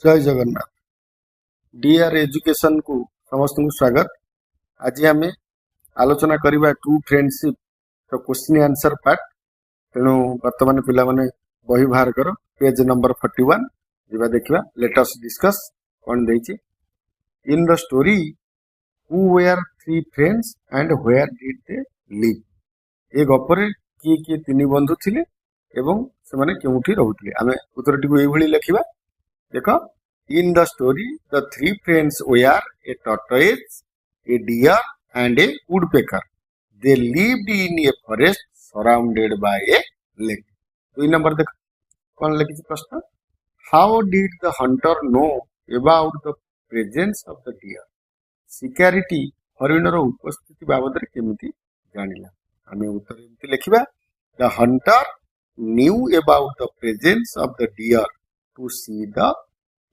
जय Jagannath. D R education को समस्त को स्वागत। आज आम आलोचना करवा ट्रू फ्रेंडशिप तो क्वेश्चन आंसर पार्ट। तेणु वर्तमान पिला माने बही बाहर कर पेज नंबर 41 जीवा देखिबा। लेट अस डिस्कस कौन देछि in the story who were three friends and where did they live. ए गपरे किए किए तीन बंधु थिले एवं से माने केउठी रहउथिले। आमे उत्तरटी को एई भली लिखिबा। देखो, in the story, the three friends were a tortoise, a deer, and a woodpecker. They lived in a forest surrounded by a lake. 2 number देखो कौन लिखी प्रश्न। How did the hunter know about the presence of the deer? शिकारीटी हरिणर उपस्थिति बाबद केमिति जानिला। आमे उत्तर एमति लिखिबा। The hunter knew about the presence of the deer to see the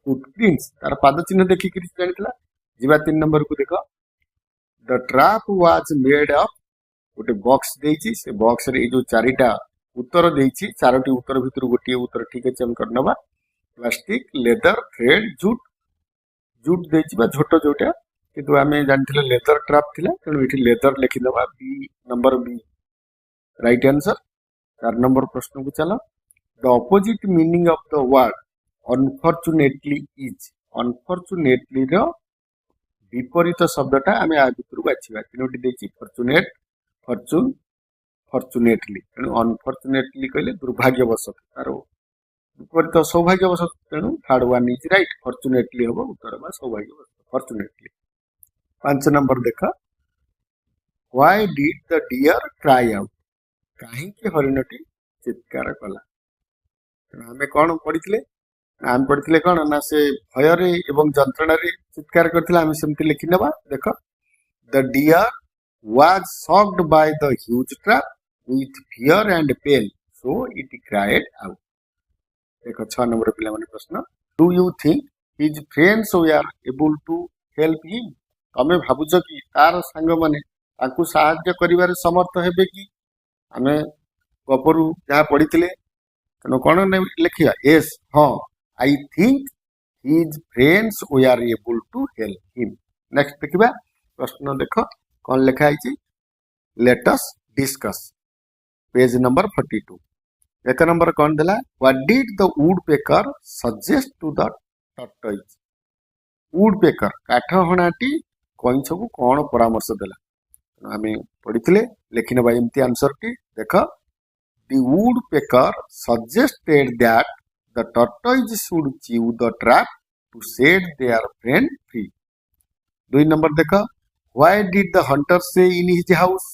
footprints तार पाद चिन्ह देखि कि जानितला। जीवा 3 नंबर को देखो। The trap was made of गोटे बॉक्स देछि। से बॉक्स रे जो चारिटा उत्तर देछि, चारोटी उत्तर भितर गोटे उत्तर ठीक अछि हम करनबा। Plastic, leather, thread, jute. Jute देछि बा झोटो जोटा, किंतु हमें जानथिले लेदर ट्रैप थिला, तेणु एठी लेदर लिखि दबा। B number B right answer. 4 number प्रश्न को चला। The opposite meaning of the word unfortunately is. Unfortunately रो विपरीत शब्दटा आमे आ भितर बाछिबा। तीनोटी देछि फॉर्चुनेट, फॉर्चून, फॉर्चुनेटली। तेणु अनफॉर्चुनेटली कहले दुर्भाग्यवशत, तार विपरीत सौभाग्यवशत। तेणु third one is right. Fortunately हो उत्तर बा सौभाग्यवशत, फॉर्चुनेटली। 5 नंबर देखा। Why did the deer cry out. काहे कि हरिणटी चित्कार कला। तेणु आमे कोन पढिथिले, आम पढ़ी कौन ना से भयर एवं जंत्रणा चित्कार करथिला। आम सेमती लिखि नेबा। देखो, the deer was shocked by the huge trap with fear and pain, so it cried out. देखो 6 नंबर पिला माने प्रश्न। Do you think his friends were able to help him. तमे भाबुछ कि तार संग माने ताकू सहायता करिवार समर्थ हेबे कि। आमे गपरु जहा पढ़िथिले तेनो कोन लिखिया। यस, हां, I think his friends were able to help him. Next देखिबा प्रश्न देखो कौन लिखा है। Let us discuss page number 42। एक नंबर कौन देला। What did the woodpecker suggest to the tortoise? woodpecker काठहणाटी कइंछ को कौन परामर्श देला। आमे पढ़िथिले लेखिन बा एमती आंसर टी। देखो, the woodpecker suggested that the tortoise should chew the trap to set their friend free. 2 number देखो। Why did the hunter stay in his house?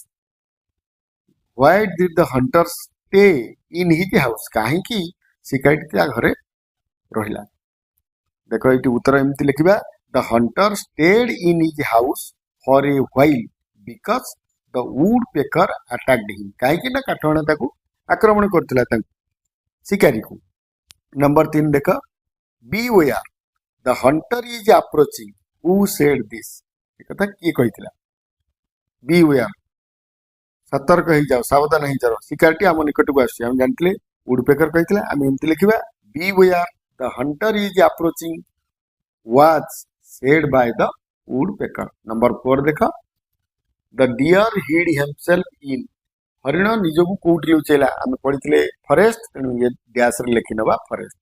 Why did the hunter stay in his house? काहे कि शिकारी त्या घरे रहिला। देखो eighty उत्तर एमती लिखिबा। The hunter stayed in his house for a while because the woodpecker attacked him. काहे कि ना काठहणा ताकू आक्रमण करथिला ताकू शिकारी को। नंबर 3 देखो। B where the hunter is approaching, who said this. कथा किए कहितला। बी वेयर सतर्क हो जाओ, सावधान हो जाओ, शिकारटी आम निकट को आसी। हम जानथिले वुडपेकर कहितला। हम एमती लिखिबा। B where the hunter is approaching was said by the woodpecker. Number 4 देखो। The deer hid himself in. हरिण निजको कोउठी लुचेला। आम पढ़िथिले फॉरेस्ट, तेणु ये डैश रे लिखि नबा forest.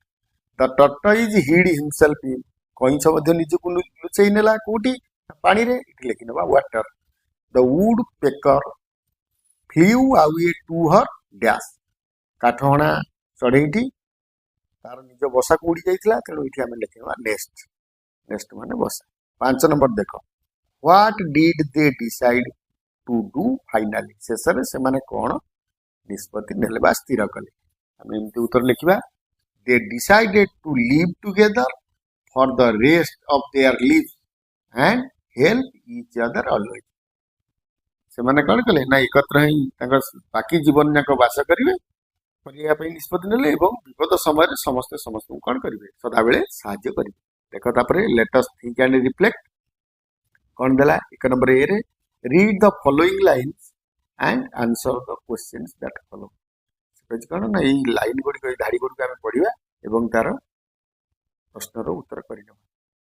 The tortoise hid himself in. कइंछ मध्ये निजको लुचेई नेला कोउठी पानी रे, इट लिखि नबा water. The woodpecker flew away to her dash. काठहणा चढ़ेईठी तार निज बसा को उड़ी जाइथिला, तेणु इठी आम लिखि नबा नेस्ट। नेस्ट माने बसा। 5 नंबर देखो। What did they decide to do finally. शेष में से माने कौन निष्पत्ति नेले बा स्थिर कले। हम एमती उत्तर लिखिबा। They decided to live together for the rest of their lives and help each other always. से माने कौन कले ना एकत्र ही तांकर बाकी जीवन जाक वास करिवे, परिया पे निष्पत्ति नेले एवं विपद समय रे समस्त को कौन करिवे सदा बेले सहायता करिवे। देखो तापरे let us think and reflect कौन देला। 1 नंबर ए रे read the following lines and answer the questions that follow. कौन ना लाइन गुड़ी धाड़ी गुड़ी आम पढ़ा एवं तार प्रश्नर उत्तर करने।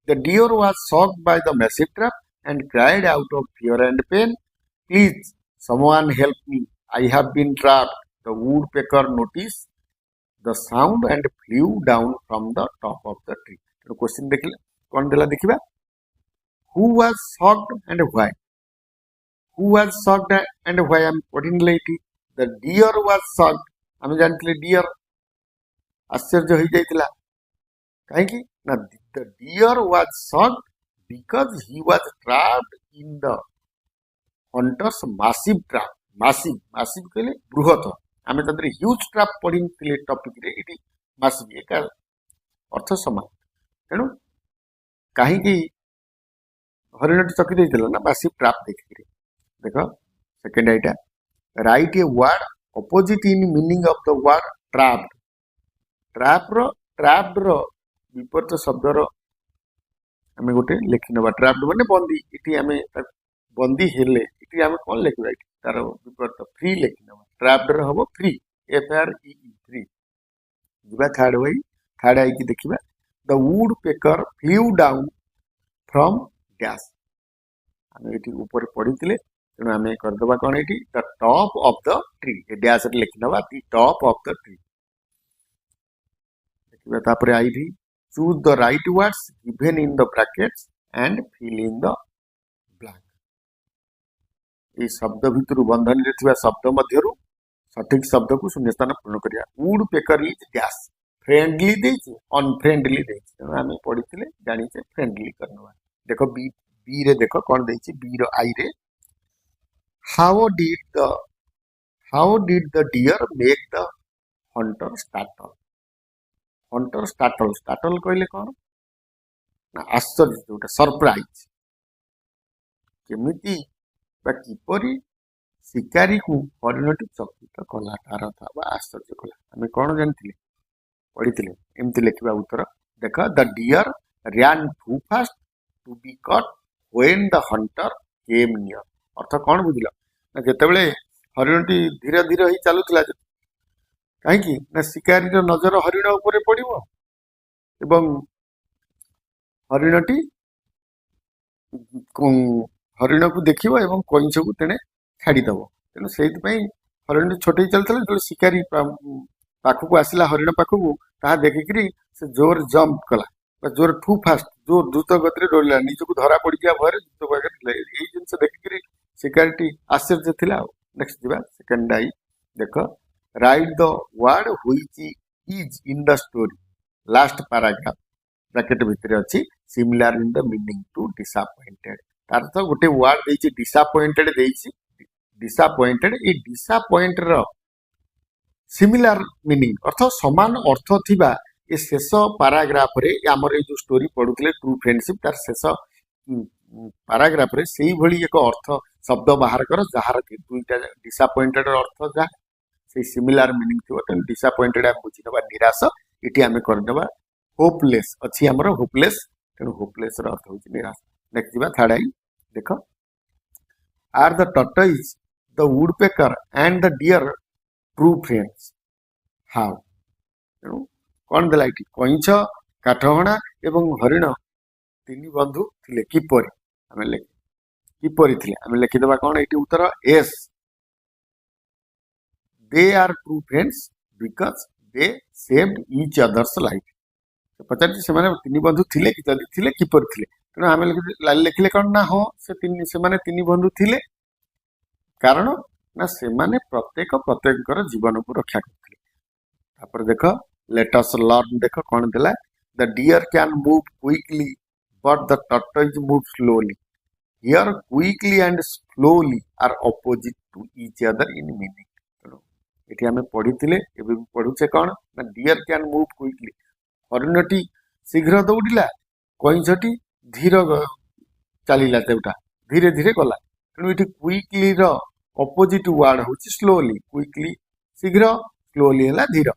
The deer was shocked by the massive trap and cried out of fear and pain. Please, someone help me. I have been trapped. The woodpecker noticed the sound and flew down from the top of the tree. तो question देखिले कौन देला देखिबा. Who was shocked and why? Who was shocked and why? I am putting late. The deer was shocked. आम जानते dear आश्चर्य हो जाइतिला. कहीं ना the deer was shocked because he was trapped in the hunter's massive trap. Massive कहले बृहत. आमे तदरे huge trap पढ़ी टॉपिक रे इटी massive एक अर्थ समान. तेणु कहीं हरिण चकी देइतिला ना massive ट्रैप देखि. देखो सेकंड आइटा write a word opposite in meaning of the word trapped. Trapped रो विपरीत शब्द रो आमे गोटे लिखि नबा. ट्रैप्ड माने बंदी. इटी आमे बंदी हेले इटी आमे कोन लिखबा. इटी तार विपरीत फ्री लिखि नबा. ट्रैप्ड रो हबो फ्री. FREE free. जिबा थर्ड आई की देखिबा. The woodpecker flew down from dash. आमे इटी ऊपर पढितिले तेणु आमे कर दबा कोन इटी the top of the tree. A dash रे लिखि नबा the top of the tree. देखिबा तापरे आई भी choose the right words given in the brackets and fill in the blank. ये शब्द भितर बंधन रे थिबा शब्द मध्यरु सठिक शब्द को शून्य स्थान पूर्ण करिया. Woodpecker is dash. Friendly देछि अनफ्रेंडली देछि. आमे पढिथिले जानि छे फ्रेंडली करनवा. देखो बी रे देखो कोन देछि. बी रो आई रे how did the deer make the hunter startle. Hunter startle कहले कौन ना आश्चर्य जोटा सरप्राइज. केमिति बा किपरि शिकारी को हरिणटी चकित कला तार था आश्चर्य कला. आमे कौन जानथिले पढ़िथिले एमति लिखिबा उत्तर. देख the deer ran too fast to be caught when the hunter came near. अर्थ कौन बुझिल ना जेतेबेले हरिणटी धीरे धीरे ही चलुथिला कहीं ना शिकारी नजर हरिण उपर पड़ो एवं हरिणटी हरिण को देख कईंछ को तेणे छाड़ीदब. तेणु से हरिण छोटे चलता जो शिकारी पाखक आसला हरिण पाखक ता देखिक से जोर जंप कला जोर टू फास्ट जोर द्रुत गति डोला निजक धरा पड़ गया भय द्रुत ये जिन देखिक शिकारी आश्चर्य थिला. नेक्स्ट जीवा सेकंड आई. देख write the word which is in the story. Last paragraph bracket भितर अच्छी similar in the meaning to disappointed. तार तो गोटे वर्ड देछि डिसअपॉइंटेड देछि. डिसअपॉइंटेड ए डिसअपॉइंट रो सिमिलर मीनिंग अर्थ समान अर्थ थिबा ए शेष पैराग्राफ रे हमर ए जो स्टोरी पढुतले ट्रू फ्रेंडशिप तार शेष पैराग्राफ रे सेही भली एक अर्थ शब्द बाहर कर जहार दुईटा डिसअपॉइंटेड अर्थ जा से सिमिलर मीनिंग थी. तेणु डिसअपॉइंटेड आम बुझीनवा निराश. इटी आम करदे होपलेस अच्छी आमर होपलेस. तेणु होपलेस अर्थ हूँ निराश. नेक्स्ट जीवा थर्ड आई. देख are the tortoise the woodpecker and the deer true friends. How. तेणु कौन देला इटी कईंछ काठहणा एवं हरिण तीन बंधु थिले किपरि. आम किपरि थिले आम लिखिदेबा कौन इटी उत्तर S. They are true friends because they saved each other's life. पचार से माने तीन बंधु थिले कि जदी थिले किपर थिले. तेणु आम लिखिले कौन ना हो से तीन बंधु थिले कारण ना से माने प्रत्येक जीवन को रक्षा करथिले. तापर देख लेट अस लर्न. देख कौन देला. The deer can move quickly but the tortoise move slowly. Here quickly and slowly are opposite to each other in meaning. ये आम पढ़ी पढ़ुचे कौन ना डियर कैन मूव क्विकली. हरिणटी शीघ्र दौड़ा कईंछटी धीर चलला जोटा धीरे धीरे गला. तेणु ये क्विकली अपोजिट वर्ड हूँ स्लोली. क्विकली शीघ्र स्लोली है धीर.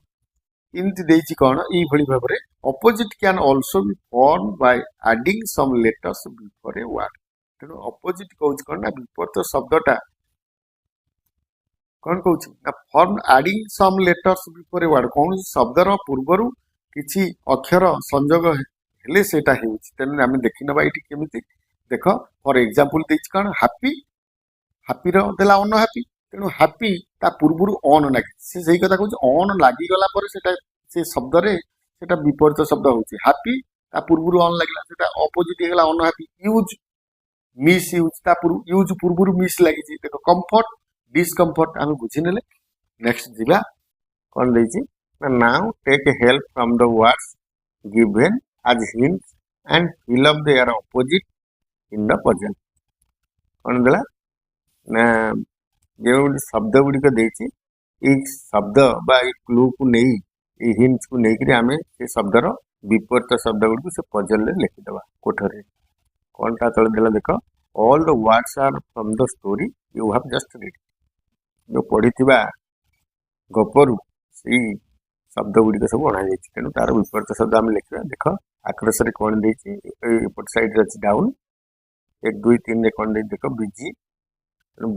इमती देछि कौन ये भाव में opposite can also be form by adding some letters before a word. तेणु अपोजिट कहूँ कौन ना विपरीत शब्दटा कौन कहूँ ना form adding some letters before a word. कौन शब्दर पूर्वर किसी अक्षर संजोग हेले सेटा हेउछि तेनु आमे देखिनबा एठी केमिति देख फॉर एग्जांपल देछि कण हैप्पी हैप्पी रो देला अन हैप्पी तेनु हैप्पी ता पूर्वरु ऑन लागी से सही कथा कहछि ऑन लागी गला पर सेटा से शब्द रे सेटा विपरीत शब्द होछि हैप्पी ता पूर्वरु ऑन लागला सेटा ऑपोजिट हेगला अन हैप्पी यूज मिस यूज ता पूर्व यूज पूर्वरु मिस लागी छी देखो कंफर्ट डिस्कंफर्ट आमे बुझि नेले नेक्स्ट जिबा कोन देछि now take help from the words given as hints and fill up their opposite in the puzzle कोन देला ना जो शब्द गुड़ी को देछि ए शब्द बा ए क्लू को नहीं ए हिंट्स को नहीं करी हमें से शब्द रो विपरीत शब्द गुड़ी को से पजल ले लिखि देबा कोठरे कोन ता तळ देला देखो all the words are from the story you have just read जो पढ़िथिबा गपरु सी शब्द गुड़ी को सब बना जाइछि तेनु तार विपरीत शब्द हम लिखबा देखो आक्रस रे कोन देछि एपट साइड रे अछि डाउन 1 2 3 रे कोन दे देखो बिजी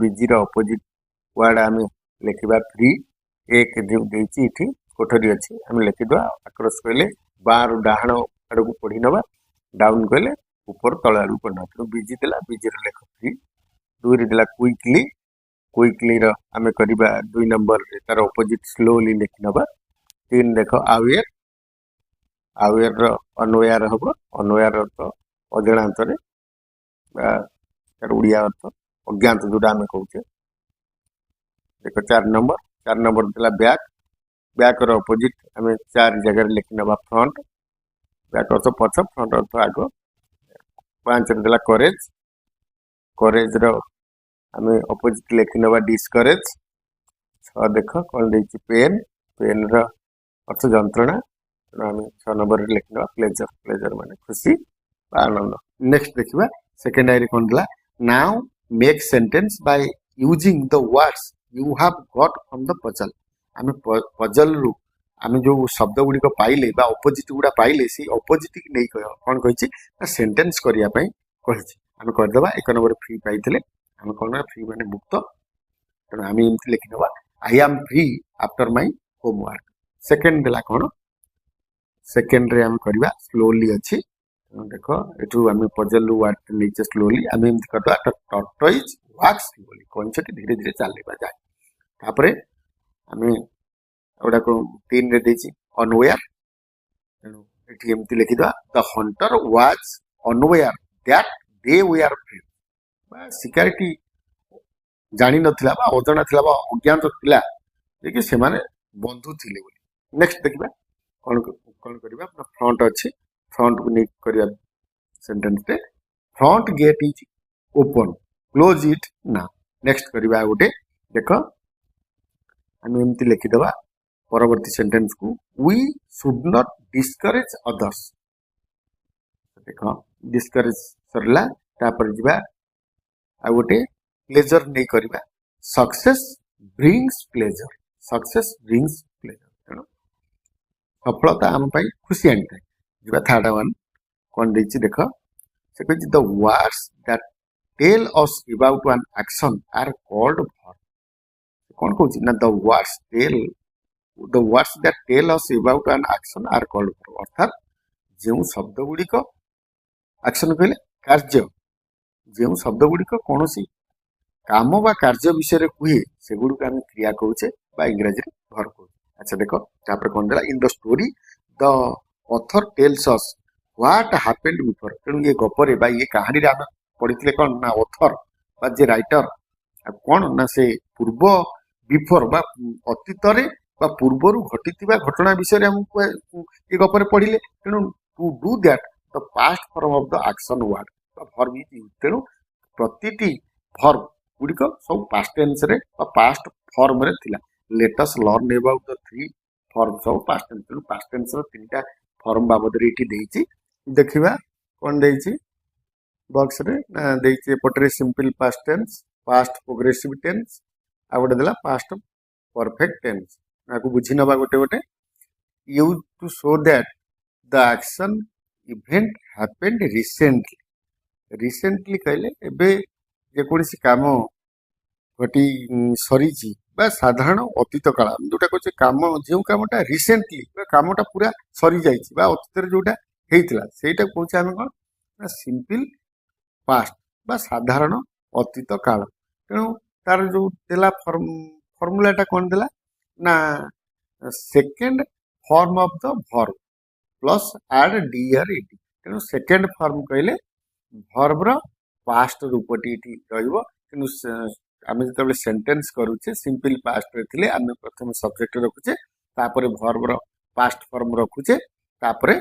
बिजी रो ऑपोजिट वर्ड आमे लिखबा फ्री एक जो देछि इठी कोठरी अछि आमे लिखिदवा आक्रस कहले बार डाहण आड़ को पढी नबा डाउन कहले ऊपर तळ आड़ को पढना तो बिजी देला बिजी रे लेख फ्री दो रे देला क्विकली रो आमे करबा 2 नंबर रे तार ऑपोजिट स्लोली लिखि नबा 3 देखो अवेयर रो अनवेयर हबो अनवेयर तो अजणांत रे तार उड़िया अर्थ अज्ञात जोड़ा आमे कहूचे देखो 4 नंबर देला बैक रो ऑपोजिट आमे 4 जगह लिखि नबा फ्रंट बैक अर्थ पछ फ्रंट अर्थ आगो 5 रे देला करेज रो आमे ऑपोजिट लिखि नबा डिस्करेज 6 देखो कोन देछि पेन रो अर्थ जंत्रणा आमे 6 नंबर रे लिखि नबा प्लेजर माने खुशी आनंद नेक्स्ट देखिबा सेकंड आइरे कोन देला now make sentence by using the words you have got from the puzzle आमे पजल रु आमे जो शब्द गुडी को पाइले बा ऑपोजिट गुडा पाइले सी ऑपोजिट की नै कह कोन कहिछि सेंटेंस करिया पई कहिछि आमे कर देबा एक नंबर फ्री पाइथिले आमे कोन फ्री माने मुक्त त आमे इमति लिखि देबा I am free after my homework second देला कोन सेकंड रे आमे करबा स्लोली अछि देखो एटू आमे पजल वर्ड नीचे स्लोली आमे इमति करबा टॉर्टोइज वॉक्स स्लोली कोन छटी धीरे धीरे चलेबा जाय तापरे आमे ओडा को 3 रे देछि अनवेयर एटी एमति लिखि दवा the hunter was unaware that they were friend बा सिक्योरिटी जानि नथिला बा अजणा थिला बा अज्ञात थिला जे से माने बंधु थिले बोली नेक्स्ट देखिबा कोन करबा अपना फ्रंट अछि फ्रंट को निक करिया सेंटेंस पे front gate is open close it ना नेक्स्ट करबा गोटे देखो हम एमती लिखि दबा परवर्ती सेंटेंस को we should not discourage others देखो डिस्करेज सरला तापर जिबा आ गोटे प्लेजर नै करबा सक्सेस ब्रिंग्स प्लेजर सफलता हम पाई खुशी आनते जिबा थर्ड वन कोन देछि देखो से कहछि the words that tell us about one action are called verb कोन कहछि ना the words that tell us about one action are called verb अर्थात जेउ शब्द गुडी को एक्शन कहले कार्य जेउ शब्द गुडी को कोनोसी काम बा कार्य विषय रे कुहे से गुडी को हम क्रिया कहउछे बा इंग्रजी रे वर्ब कहउछे अच्छा देखो तापर कोन देला इन the story the author tells us what happened before तेणु ये गपरे बा ये कहानी रे हम पढितले कोन ना ऑथर बा जे राइटर कोन ना से पूर्व बिफोर बा अतीत रे बा पूर्वरु घटितिबा घटना विषय रे हम ये गपरे पढिले तेणु to do that the past form of the action word बा वर्ब इज यूज तेणु प्रतिटी वर्ब गुडी को सब पास्ट टेंस रे बा पास्ट फॉर्म रे थिला let us learn about the three forms of past tense तेणु पास्ट टेंस रो तीनटा फॉर्म बाबद रे इठी देछि देखिबा कोन देछि बॉक्स रे ना देछि पटरे simple past tense past progressive tense आ गोटे देला पास्ट परफेक्ट टेंस नाकु बुझी नबा गोटे गोटे use to show that the action event happened recently कहले एबे जे कोनसी काम घटी सरीची बा साधारण अतीत काल जोटा कहछे काम जेउ कामटा रिसेंटली बा कामटा पूरा सरी जाईची बा अतीत रे जोटा ହେଇଥିଲା ସେଇଟା କହୁଛେ ଆମେ କ'ଣ ନା ସିମ୍ପଲ୍ ପାଷ୍ଟ ବା ସାଧାରଣ ଅତୀତ କାଳ। ତେଣୁ ତାର ଯୋଉ ଦେଲା ଫର୍ମୁଲାଟା କ'ଣ ଦେଲା ନା second form of the verb plus add d or ed. ତେଣୁ ସେକେଣ୍ଡ ଫର୍ମ କହିଲେ ଭର୍ବର ପାଷ୍ଟ ରୂପଟି ଏଠି ରହିବ। କିନ୍ତୁ ଆମେ ଯେତେବେଳେ ସେଣ୍ଟେନ୍ସ କରୁଛେ ସିମ୍ପଲ୍ ପାଷ୍ଟରେ ଥିଲେ ଆମେ ପ୍ରଥମେ ସବଜେକ୍ଟ ରଖୁଛେ, ତାପରେ ଭର୍ବର ପାଷ୍ଟ ଫର୍ମ ରଖୁଛେ, ତାପରେ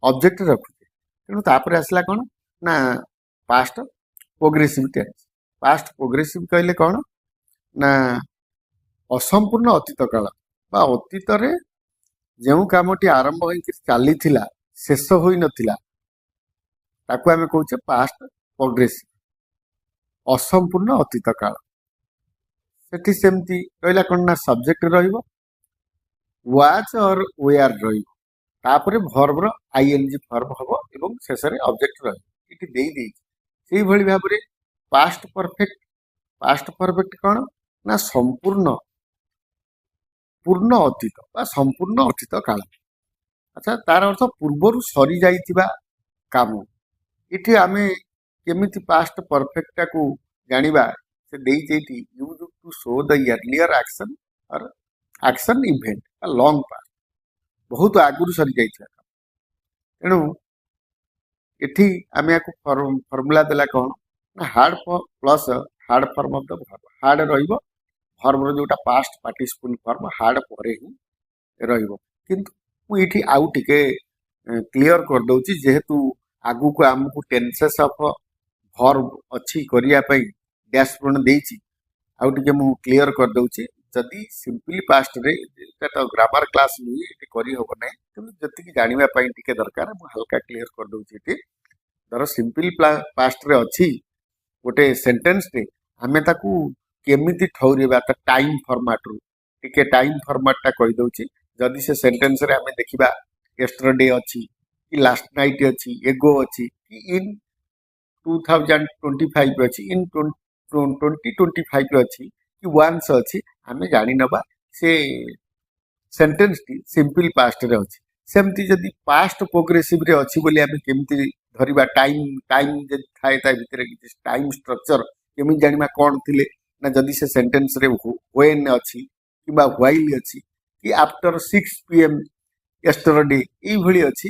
ଅବଜେକ୍ଟ ରଖୁଛେ। ତେଣୁ ତାପରେ ଆସିଲା କ'ଣ ନା past progressive tense. Past progressive କହିଲେ କ'ଣ ନା ଅସମ୍ପୂର୍ଣ୍ଣ ଅତୀତ କାଳ ବା ଅତୀତରେ ଯେଉଁ କାମଟି ଆରମ୍ଭ ହୋଇକି ଚାଲିଥିଲା ଶେଷ ହୋଇନଥିଲା ତାକୁ ଆମେ କହୁଛେ ପାଷ୍ଟ ପ୍ରୋଗ୍ରେସିଭ, ଅସମ୍ପୂର୍ଣ୍ଣ ଅତୀତ କାଳ। ସେଠି ସେମିତି ରହିଲା କ'ଣ ନା ସବଜେକ୍ଟ ରହିବ, ୱାଚ୍ ଅର୍ ୱେଆର୍ ରହିବ, ତାପରେ ଭର୍ବର ଆଇଏନଜି ଫର୍ମ ହବ ଏବଂ ଶେଷରେ ଅବଜେକ୍ଟ ରହିବ। ଏଠି ଦେଇଛି ସେଇଭଳି ଭାବରେ ପାଷ୍ଟ ପରଫେକ୍ଟ କ'ଣ ନା ପୂର୍ଣ୍ଣ ଅତୀତ ବା ସମ୍ପୂର୍ଣ୍ଣ ଅତୀତ କାଳ। ଆଚ୍ଛା, ତାର ଅର୍ଥ ପୂର୍ବରୁ ସରି ଯାଇଥିବା କାମ। ଏଠି ଆମେ କେମିତି ପାଷ୍ଟ ପରଫେକ୍ଟଟାକୁ ଜାଣିବା ସେ ଦେଇଛି ଏଠି use to show the earlier action or action event ବା ଲଙ୍ଗ ପାଷ୍ଟ, ବହୁତ ଆଗରୁ ସରି ଯାଇଥିବା କାମ। ତେଣୁ ଏଠି ଆମେ ୟାକୁ ଫର୍ମୁଲା ଦେଲା କ'ଣ ନା hard plus hard form of the verb. Hard ରହିବ ଭର୍ବର ଯୋଉଟା ପାଷ୍ଟ ପାର୍ଟିସିପଲ୍ ଫର୍ମ ହାର୍ଡ ପରେ ହିଁ ରହିବ। କିନ୍ତୁ ମୁଁ ଏଇଠି ଆଉ ଟିକେ କ୍ଲିଅର କରିଦଉଛି, ଯେହେତୁ ଆଗକୁ ଆମକୁ ଟେନ୍ସେସ୍ ଅଫ୍ ଭର୍ବ ଅଛି କରିବା ପାଇଁ ଡ୍ୟାସ୍ ପୂରଣ ଦେଇଛି, ଆଉ ଟିକେ ମୁଁ କ୍ଲିଅର କରିଦଉଛି। ଯଦି ସିମ୍ପଲି ପାଷ୍ଟରେ ଏଇଟା ତ ଗ୍ରାମାର କ୍ଲାସ୍ ନୁହେଁ, ଏଠି କରିହେବ ନାହିଁ, କିନ୍ତୁ ଯେତିକି ଜାଣିବା ପାଇଁ ଟିକେ ଦରକାର ମୁଁ ହାଲକା କ୍ଲିଅର କରିଦଉଛି। ଏଠି ଧର ସିମ୍ପଲ ପାଷ୍ଟରେ ଅଛି ଗୋଟେ ସେଣ୍ଟେନ୍ସରେ, ଆମେ ତାକୁ କେମିତି ଠଉରେଇବା ତା ଟାଇମ୍ ଫର୍ମାଟରୁ ଟିକେ ଟାଇମ୍ ଫର୍ମାଟଟା କହିଦେଉଛି। ଯଦି ସେ ସେଣ୍ଟେନ୍ସରେ ଆମେ ଦେଖିବା ୟେଷ୍ଟରଡେ ଅଛି କି ଲାଷ୍ଟ ନାଇଟ୍ ଅଛି, ଏଗୋ ଅଛି କି ଇନ୍ 2025 ଅଛି, ଇନ୍ 2025 ଅଛି କି ୱାନ୍ସ ଅଛି, ଆମେ ଜାଣିନେବା ସେ ସେଣ୍ଟେନ୍ସଟି ସିମ୍ପଲ ପାଷ୍ଟରେ ଅଛି। ସେମିତି ଯଦି ପାଷ୍ଟ ପ୍ରୋଗ୍ରେସିଭରେ ଅଛି ବୋଲି ଆମେ କେମିତି ଧରିବା ଟାଇମ୍ ଯଦି ଥାଏ ତା ଭିତରେ କିଛି ଟାଇମ୍ ଷ୍ଟ୍ରକ୍ଚର କେମିତି ଜାଣିବା କ'ଣ ଥିଲେ ନା ଯଦି ସେ ସେଣ୍ଟେନ୍ସରେ ହ୍ୱେନ୍ ଅଛି କିମ୍ବା ହ୍ୱାଇଲ୍ ଅଛି କି ଆଫ୍ଟର 6 PM ୟେଷ୍ଟରଡେ ଏଇଭଳି ଅଛି,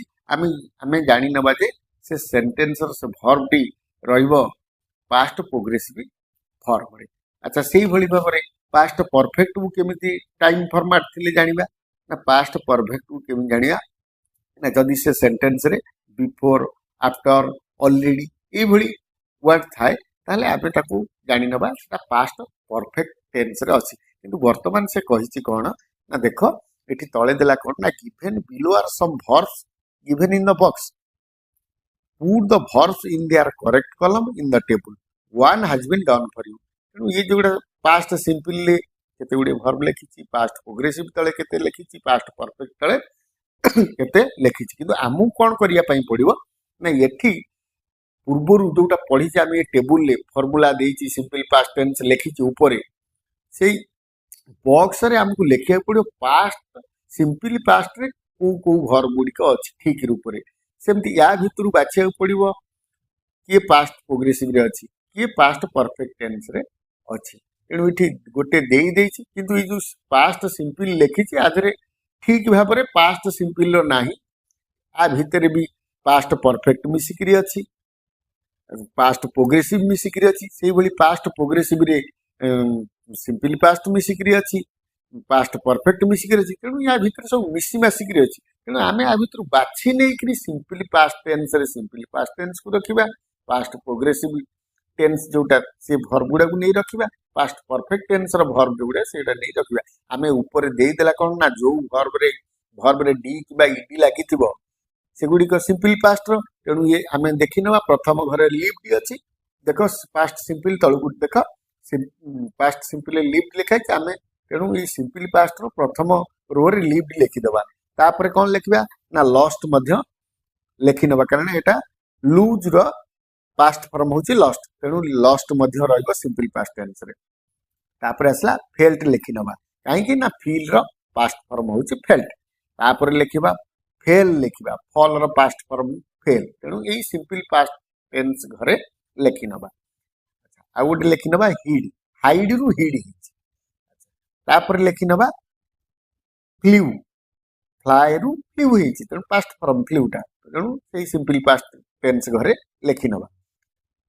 ଆମେ ଜାଣିନେବା ଯେ ସେ ସେଣ୍ଟେନ୍ସର ସେ ଭର୍ବଟି ରହିବ ପାଷ୍ଟ ପ୍ରୋଗ୍ରେସିଭ ଫର୍ମରେ। ଆଚ୍ଛା, ସେଇଭଳି ଭାବରେ ପାଷ୍ଟ ପରଫେକ୍ଟକୁ କେମିତି ଟାଇମ୍ ଫର୍ମାଟ୍ ଥିଲେ ଜାଣିବା ନା ପାଷ୍ଟ ପରଫେକ୍ଟକୁ କେମିତି ଜାଣିବା ନା ଯଦି ସେ ସେଣ୍ଟେନ୍ସରେ ବିଫୋର, ଆଫ୍ଟର, ଅଲରେଡି ଏଇଭଳି ୱାର୍ଡ ଥାଏ ତାହେଲେ ଆମେ ତାକୁ ଜାଣିନେବା ସେଟା ପାଷ୍ଟ ପରଫେକ୍ଟ ଟେନ୍ସରେ ଅଛି। କିନ୍ତୁ ବର୍ତ୍ତମାନ ସେ କହିଛି କ'ଣ ନା ଦେଖ ଏଠି ତଳେ ଦେଲା କ'ଣ ନା given below are some verbs given in the box, put the verbs in their correct column in the table, one has been done for you। ତେଣୁ ये ଯୋଉଟା ପାଷ୍ଟ ସିମ୍ପଲରେ କେତେ ଗୁଡ଼ିଏ ଭର୍ବ ଲେଖିଛି, ପାଷ୍ଟ ପ୍ରୋଗ୍ରେସିଭ ତଳେ କେତେ ଲେଖିଛି, ପାଷ୍ଟ ପରଫେକ୍ଟ ତଳେ କେତେ ଲେଖିଛି। କିନ୍ତୁ ଆମକୁ କ'ଣ କରିବା ପାଇଁ ପଡ଼ିବ ନା ଏଠି ପୂର୍ବରୁ ଯୋଉଟା ପଢ଼ିଛି ଆମେ ଏ ଟେବୁଲରେ ଫର୍ମୁଲା ଦେଇଛି ସିମ୍ପଲ ପାଷ୍ଟ ଟେନ୍ସ ଲେଖିଛି ଉପରେ, ସେଇ ବକ୍ସରେ ଆମକୁ ଲେଖିବାକୁ ପଡ଼ିବ ପାଷ୍ଟ ସିମ୍ପଲ ପାଷ୍ଟରେ କୋଉ ଭର୍ବ ଗୁଡ଼ିକ ଅଛି ଠିକ୍ ରୂପରେ। ସେମିତି ୟା ଭିତରୁ ବାଛିବାକୁ ପଡ଼ିବ କିଏ ପାଷ୍ଟ ପ୍ରୋଗ୍ରେସିଭରେ ଅଛି, କିଏ ପାଷ୍ଟ ପରଫେକ୍ଟ ଟେନ୍ସରେ ଅଛି। ତେଣୁ ଏଠି ଗୋଟେ ଦେଇଛି, କିନ୍ତୁ ଏଇ ଯୋଉ ପାଷ୍ଟ ସିମ୍ପଲ ଲେଖିଛି ଆ ଦେହରେ ଠିକ୍ ଭାବରେ ପାଷ୍ଟ ସିମ୍ପଲର ନାହିଁ, ଆ ଭିତରେ ବି ପାଷ୍ଟ ପରଫେକ୍ଟ ମିଶିକିରି ଅଛି, ପାଷ୍ଟ ପ୍ରୋଗ୍ରେସିଭ ମିଶିକିରି ଅଛି, ସେଇଭଳି ପାଷ୍ଟ ପ୍ରୋଗ୍ରେସିଭରେ ସିମ୍ପଲ ପାଷ୍ଟ ମିଶିକିରି ଅଛି, ପାଷ୍ଟ ପରଫେକ୍ଟ ମିଶିକିରି ଅଛି। ତେଣୁ ୟା ଭିତରେ ସବୁ ମିଶି ମାସିକିରି ଅଛି। ତେଣୁ ଆମେ ଆ ଭିତରୁ ବାଛି ନେଇକିରି ସିମ୍ପଲ ପାଷ୍ଟ ଟେନ୍ସରେ ସିମ୍ପଲ ପାଷ୍ଟ ଟେନ୍ସକୁ ରଖିବା, ପାଷ୍ଟ ପ୍ରୋଗ୍ରେସିଭ ଟେନ୍ସ ଯୋଉଟା ସେ ଭର୍ବ ଗୁଡ଼ାକୁ ନେଇ ରଖିବା, ପାଷ୍ଟ ପରଫେକ୍ଟ ଟେନ୍ସର ଭର୍ବ ଯୋଉଗୁଡ଼ା ସେଇଟା ନେଇ ରଖିବା। ଆମେ ଉପରେ ଦେଇଦେଲା କ'ଣ ନା ଯୋଉ ଭର୍ବରେ ଡି କିମ୍ବା ଇଡି ଲାଗିଥିବ ସେଗୁଡ଼ିକ ସିମ୍ପଲ ପାଷ୍ଟର। ତେଣୁ ଇଏ ଆମେ ଦେଖିନେବା ପ୍ରଥମ ଘରେ ଲିଭ୍ଡ ଅଛି, ଦେଖ ପାଷ୍ଟ ସିମ୍ପଲ ତଳକୁ ଦେଖ ପାଷ୍ଟ ସିମ୍ପଲ ଲିଭ୍ଡ ଲେଖା ହେଇଛି, ଆମେ ତେଣୁ ଏଇ ସିମ୍ପଲ ପାଷ୍ଟର ପ୍ରଥମ ରୋରେ ଲିଭ୍ଡ ଲେଖିଦେବା। ତାପରେ କ'ଣ ଲେଖିବା ନା ଲଷ୍ଟ ମଧ୍ୟ ଲେଖିନେବା, କାରଣ ଏଇଟା ଲୁଜ୍ର ପାଷ୍ଟ ଫର୍ମ ହେଉଛି ଲଷ୍ଟ, ତେଣୁ ଲଷ୍ଟ ମଧ୍ୟ ରହିବ ସିମ୍ପଲ ପାଷ୍ଟ ଟେନ୍ସରେ। ତାପରେ ଆସିଲା ଫେଲ୍ଟ ଲେଖିନେବା, କାହିଁକି ନା ଫିଲ୍ର ପାଷ୍ଟ ଫର୍ମ ହେଉଛି ଫେଲ୍ଟ। ତାପରେ ଲେଖିବା फेल लिखा फल रो पास्ट फॉर्म फेल तेणु यही सिंपल पास्ट टेंस घरे लिखि नबा आ गोटे लिखि नबा हिड हाइड रु हिड तापर लिखि नबा फ्ल्यू फ्लाए रु फ्ल्यू होइछि तेणु पास्ट फॉर्म फ्ल्यूटा तेणु यही सिंपल पास्ट टेंस घरे लिखि नबा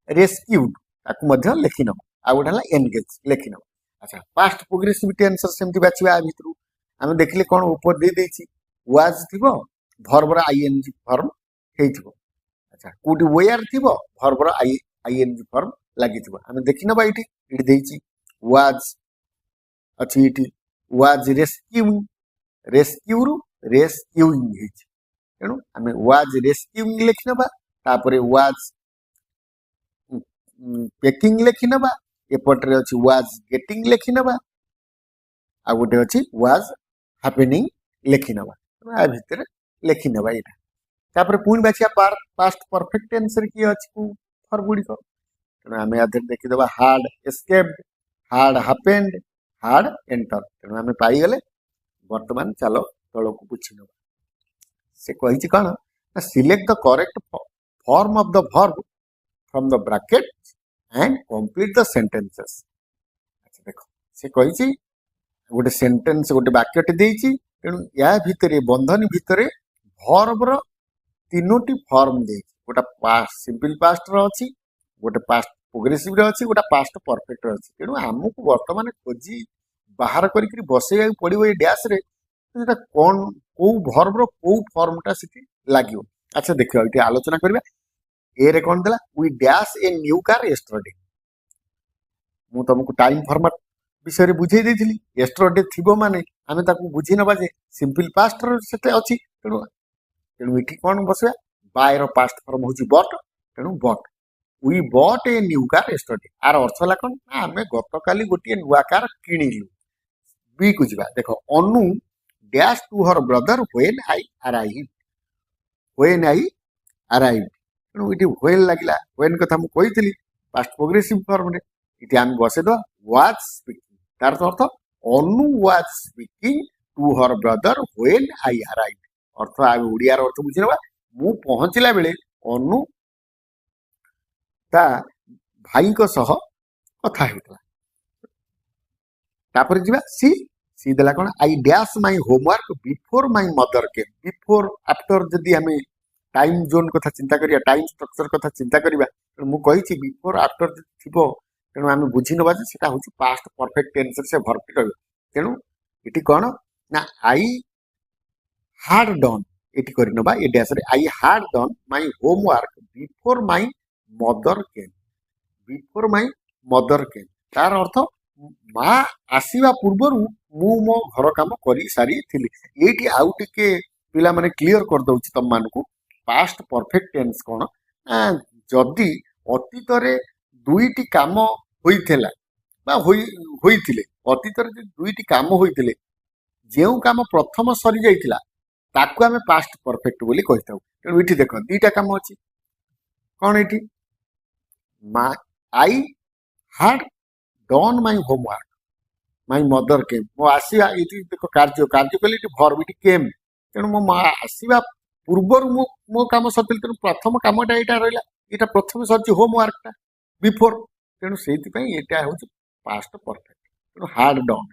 रेस्क्यूड ताकू मध्य लिखि नबा आ गोटे हला एंगेज लिखि नबा अच्छा पास्ट प्रोग्रेसिव टेंस सेमति बाछिबा आ भितरु आमे देखिले कोन ऊपर दे देछि वाज थिबो भर्बर आईएनजी फॉर्म हेइथिबो अच्छा कोटी वेयर थिबो भर्बर आईएनजी फॉर्म लागिथिबो आमे देखि नबा इटी देछि वाज अछि इटी वाज रेस्क्यू रेस्क्यूइंग हेछि तेणु आमे वाज रेस्क्यूइंग लिखि नबा तापरे वाज पेकिंग लिखि नबा एपटरे अछि वाज गेटिंग लिखि नबा आ गोटे अछि वाज हैपनिंग लिखि नबा आ भितर लिखि नबा एटा तापर पुणी बाछिया पास्ट परफेक्ट टेंस रे की अछि को फर गुडी को तेणु आमे आधर देखि दबा hard escaped hard happened hard enter तेणु आमे पाई गले वर्तमान चलो तळ को पुछि नबा से कहिछि कोन select the correct form of the verb from the bracket and complete the sentences अच्छा देखो से कहिछि गोटे सेंटेंस गोटे वाक्यटे देछि तेणु या भितरे बंधनी भितरे वर्ब रो तीनोटी फॉर्म देछि गोटा पास्ट सिंपल पास्ट रो अछि गोटे पास्ट प्रोग्रेसिव रो अछि गोटा पास्ट परफेक्ट रो अछि तेणु हमकु वर्तमान खोजी बाहर करिकरी बसेया पड़िबो ए डैश रे सेटा कोन को वर्ब रो को फॉर्मटा सिटी लागियो अच्छा देखियो इटी आलोचना करबा ए रे कोन देला we dash a new car yesterday मु तुमको टाइम फॉर्मेट विषय बुझे देथिली यस्टरडे थिबो माने आमे ताकू बुझी नबा जे सिंपल पास्ट रो सेटे अछि तेणु तेणु इठी कोन बसबा बाय रो पास्ट फॉर्म होची बट तेणु but we bought a new car yesterday आर अर्थ ला कोन आमे गतकाली गोटे नुवा कार किनिलु बी को जिबा देखो Anu dash to her brother when I arrive तेणु इटी व्हेन लागिला व्हेन कथा मु कहितली पास्ट प्रोग्रेसिव फॉर्म रे इटी आमे बसे दो वाज स्पीकिंग तार अर्थ Anu was speaking to her brother when I arrive अर्थ आ ओडिया रो अर्थ बुझिनबा मु पहुंचला बेले अनु ता भाई को सह कथा हेतला तापर जिबा सी देला कोन I dash my homework before my mother came before after जदी हमें टाइम जोन कथा चिंता करिया टाइम स्ट्रक्चर कथा चिंता करिया मु कहिछि बिफोर आफ्टर थिबो तेणु आम बुझी नवा सेटा हूँ पास्ट परफेक्ट टेंस से भर्ती रही तेणु ये कौन ना आई हार्ड डन ये करनबा ये डैश रे I had done my homework before my mother came तार अर्थ माँ आसीबा पूर्वरु मु मो घर काम करी सारी थिली एटी आउ टिके पिला माने क्लियर कर दउछि तम मानकु पास्ट परफेक्ट टेंस कोन जदी अतीत रे दुईटी काम होइथिला बा होइथिले अतीत रे दुईटी काम होइथिले जेउ काम प्रथम सरी जाइथिला ताकू आमे पास्ट परफेक्ट बोली कहिताउ तेणु इठी देखो दीटा काम अछि कोन इठी मा I had done my homework my mother came मो आसीबा इठी देखो कार्य कले इठी वर्ब इठी केम तेणु मो मा आसीबा पूर्वर मो काम सतिल तेणु प्रथम कामटा एटा रहला एटा प्रथम सरछि होमवर्क टा बिफोर तेणु सेति पई एटा होछि पास्ट परफेक्ट तेणु हार्ड डन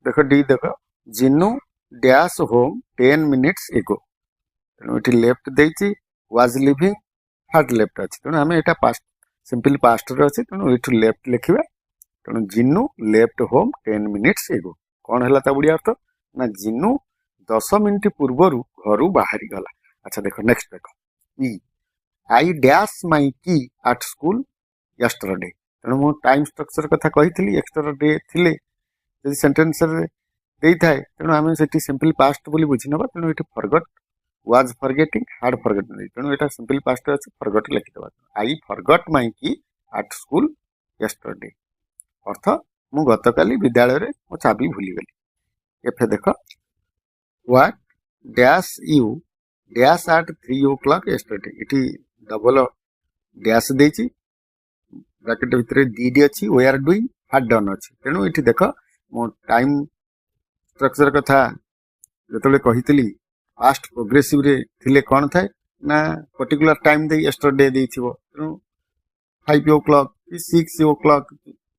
देखो डी देखो Jinnu dash home 10 minutes ago तेणु इठी लेफ्ट देछि वाज लिविंग हार्ड लेफ्ट अछि तेणु हमें एटा पास्ट सिंपल पास्ट रे अछि तेणु इठी लेफ्ट लिखिबा तेणु जिन्नू लेफ्ट होम 10 मिनिट्स एगो कौन है ता बुढ़िया अर्थ ना जिन्नू 10 मिनिट पूर्वर घर बाहरी गला अच्छा देखो नेक्स्ट देखो ई आई डैश माय की एट स्कूल यस्टरडे तेणु मु टाइम स्ट्रक्चर कथा कही यस्टरडे थिले जदि सेंटेंस रे देई थाए तेणु आमे सेठी सिंपल पास्ट बोली बुझी नबा तेणु एठी forgot was forgetting hard forgetting तेणु एटा सिंपल पास्ट रे अछि फॉरगॉट लिखि दबा आई फॉरगॉट माय की एट स्कूल यस्टरडे अर्थ मु गतकाली विद्यालय रे मो चाबी भूली गली एफे देखो what dash you dash at 3 o'clock yesterday इठी डबल डैश देछि ब्रैकेट भितर डी अछि we are doing had done अछि तेणु इठी देखो मो टाइम स्ट्रक्चर कथा जतले कहितली पास्ट प्रोग्रेसिव रे थिले कौन थाए ना पर्टिकुलर टाइम दे यस्टरडे देथिबो तेणु 5 o'clock कि 6 o'clock